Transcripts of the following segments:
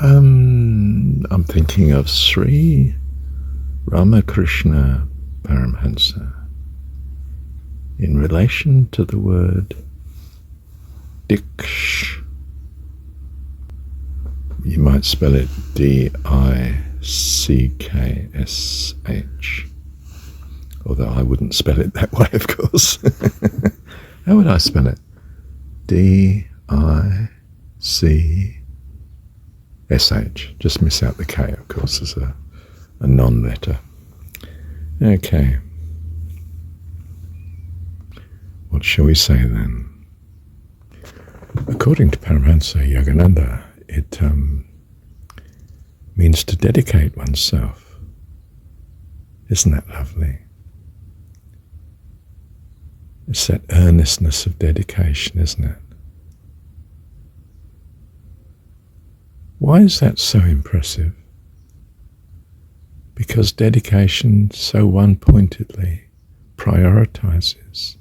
I'm thinking of Sri Ramakrishna Paramhansa in relation to the word Diksh. You might spell it D-I-C-K-S-H, although I wouldn't spell it that way, of course. How would I spell it? D-I-C-S-H. Just miss out the K, of course, as a non-letter. Okay. What shall we say then? According to Paramahansa Yogananda, it means to dedicate oneself. Isn't that lovely? It's that earnestness of dedication, isn't it? Why is that so impressive? Because dedication so one-pointedly prioritizes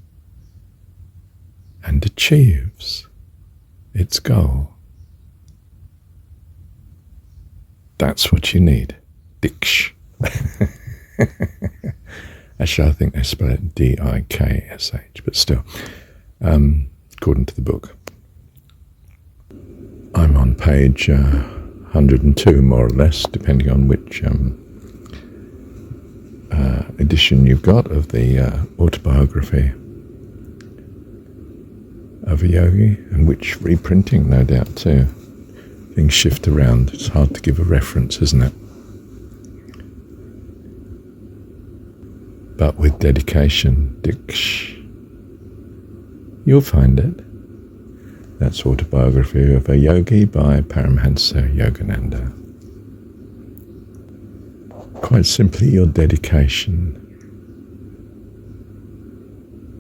and achieves its goal. That's what you need. Diksh. Actually, I think they spell it D-I-K-S-H, but still, according to the book. I'm on page 102, more or less, depending on which edition you've got of the autobiography of a yogi, and which reprinting, no doubt, too. Things shift around. It's hard to give a reference, isn't it? But with dedication, Diksh, you'll find it. That's Autobiography of a Yogi by Paramahansa Yogananda. Quite simply, your dedication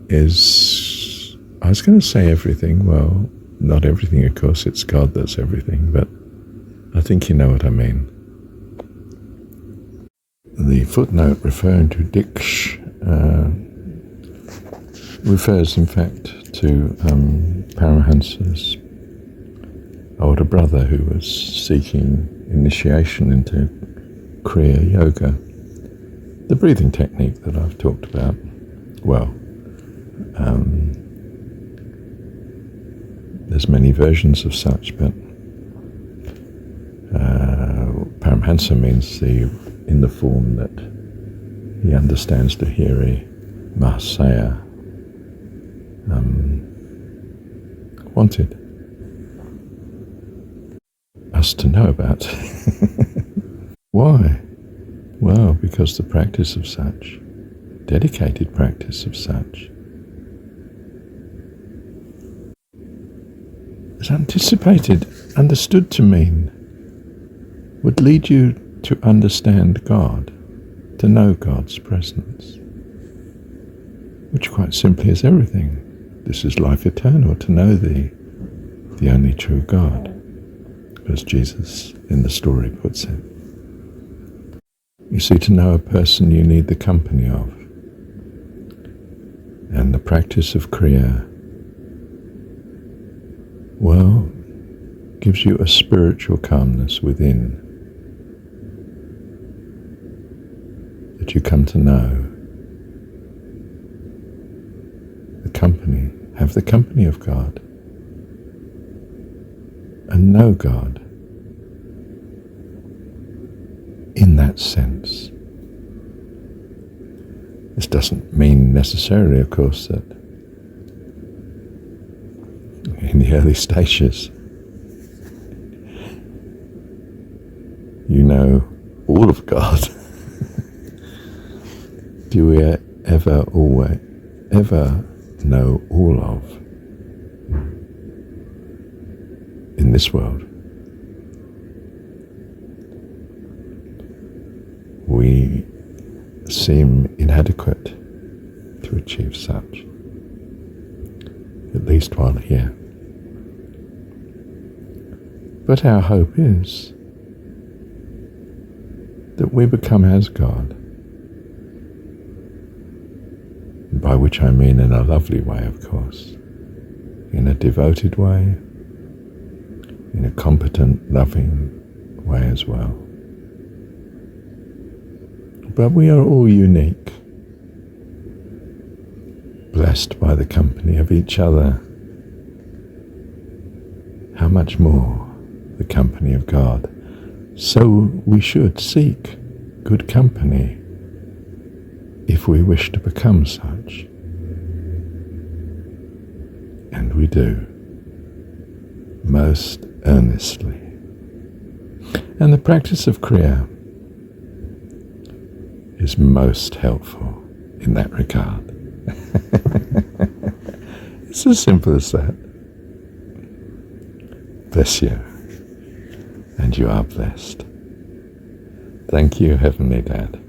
is, I was going to say everything. Well, not everything, of course. It's God that's everything, but I think you know what I mean. The footnote referring to Diksh refers, in fact, to Paramahansa's older brother who was seeking initiation into creea yoga, the breathing technique that I've talked about. Well, there's many versions of such, but Paramhansa means in the form that he understands Lahiri Mahasaya wanted us to know about. Why? Well, because the practice of such, dedicated practice of such, is understood to mean, would lead you to understand God, to know God's presence, which quite simply is everything. This is life eternal, to know the only true God, as Jesus in the story puts it. You see, to know a person you need the company of, and the practice of creea, well, gives you a spiritual calmness within that you come to know have the company of God, and know God in that sense. This doesn't mean necessarily, of course, that in the early stages you know all of God. Do we ever know all of in this world? We seem inadequate to achieve such, at least while here. But our hope is that we become as God, by which I mean in a lovely way, of course, in a devoted way, in a competent, loving, way as well. But we are all unique, blessed by the company of each other. How much more the company of God? So we should seek good company if we wish to become such. And we do, most earnestly. And the practice of creea is most helpful in that regard. It's as simple as that. Bless you, and you are blessed. Thank you, Heavenly Dad.